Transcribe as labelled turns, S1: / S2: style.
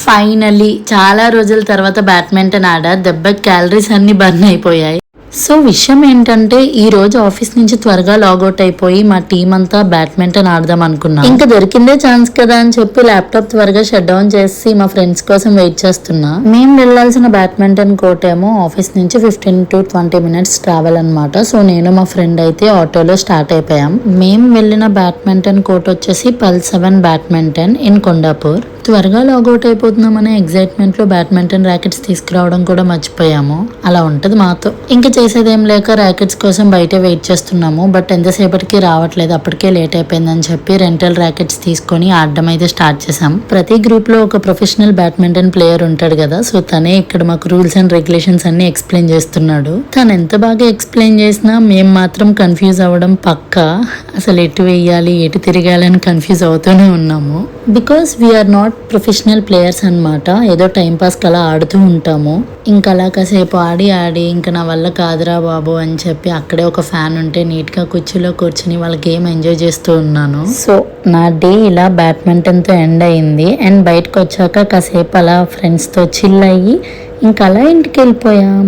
S1: Finally చాలా రోజుల తర్వాత బ్యాడ్మింటన్ ఆడా, దెబ్బకి క్యాలరీస్ అన్ని బర్న్ అయిపోయాయి. సో విషయం ఏంటంటే ఈ రోజు ఆఫీస్ నుంచి త్వరగా లాగౌట్ అయిపోయి మా టీం అంతా బ్యాడ్మింటన్ ఆడదాం అనుకున్నాం. ఇంకా దొరికిందే ఛాన్స్ కదా అని చెప్పి ల్యాప్టాప్ త్వరగా షట్ డౌన్ చేసి మా ఫ్రెండ్స్ కోసం వెయిట్ చేస్తున్నా. మేము వెళ్లాల్సిన బ్యాడ్మింటన్ కోర్ట్ ఏమో ఆఫీస్ నుంచి 15 to 20 minutes ట్రావెల్ అనమాట. సో నేను మా ఫ్రెండ్ అయితే ఆటోలో స్టార్ట్ అయిపోయాం. మేము వెళ్ళిన బ్యాడ్మింటన్ కోర్ట్ వచ్చేసి Pal7 బ్యాడ్మింటన్ ఇన్ కొండాపూర్. త్వరగా లాగౌట్ అయిపోతున్నామనే ఎగ్జైట్మెంట్ లో బ్యాడ్మింటన్ ర్యాకెట్స్ తీసుకురావడం కూడా మర్చిపోయాము. అలా ఉంటది మాతో. ఇంకా చేసేదేం లేక ర్యాకెట్స్ కోసం బయట వెయిట్ చేస్తున్నాము. బట్ ఎంతసేపటికి రావట్లేదు, అప్పటికే లేట్ అయిపోయిందని చెప్పి రెంటల్ ర్యాకెట్స్ తీసుకొని ఆడడం అయితే స్టార్ట్ చేసాం. ప్రతి గ్రూప్ లో ఒక ప్రొఫెషనల్ బ్యాడ్మింటన్ ప్లేయర్ ఉంటాడు కదా, సో తనే ఇక్కడ మాకు రూల్స్ అండ్ రెగ్యులేషన్స్ అన్ని ఎక్స్ప్లెయిన్ చేస్తున్నాడు. తను ఎంత బాగా ఎక్స్ప్లెయిన్ చేసినా మేము మాత్రం కన్ఫ్యూజ్ అవ్వడం పక్కా. అసలు ఎటు వేయాలి ఎటు తిరగాలి అని కన్ఫ్యూజ్ అవుతూనే ఉన్నాము. Because we are not professional players అనమాట. ఏదో టైంపాస్ అలా ఆడుతూ ఉంటాము. ఇంకా అలా కాసేపు ఆడి ఇంకా నా వల్ల కాదురా బాబు అని చెప్పి అక్కడే ఒక ఫ్యాన్ ఉంటే నీట్గా కుర్చీలో కూర్చుని వాళ్ళ గేమ్ ఎంజాయ్ చేస్తూ ఉన్నాను. సో నా డే ఇలా బ్యాడ్మింటన్తో ఎండ్ అయింది. అండ్ బయటకు వచ్చాక కాసేపు అలా ఫ్రెండ్స్తో చిల్ అయ్యి ఇంకా అలా ఇంటికి వెళ్ళిపోయాం.